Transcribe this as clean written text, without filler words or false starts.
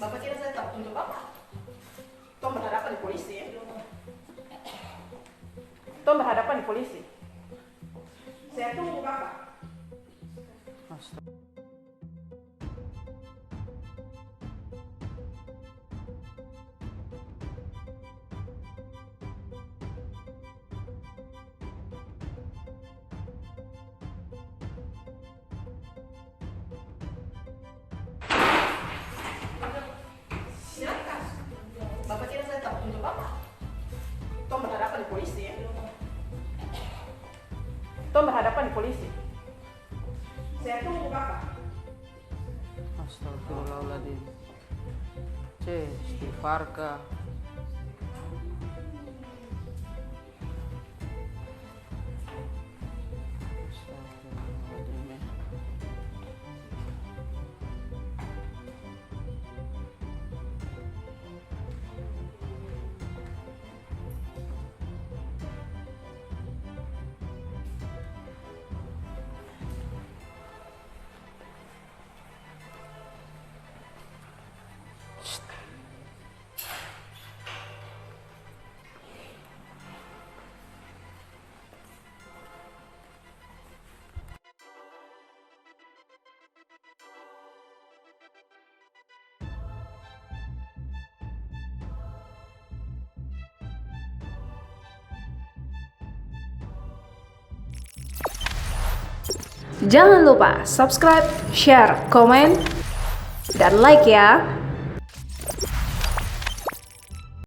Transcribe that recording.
Bapak kira saya tahu untuk apa? Tom berhadapan di polisi ya? Tom berhadapan di polisi. Saya tunggu Bapak. Astaga. Silakan. Bapak kira saya tahu untuk apa? Tom berhadapan di polisi ya? Tom berhadapan di polisi. Saya tunggu Bapak. Astagfirullahaladzim. Istighfar kah? Astagfirullahaladzim. Jangan lupa subscribe, share, komen, dan like ya.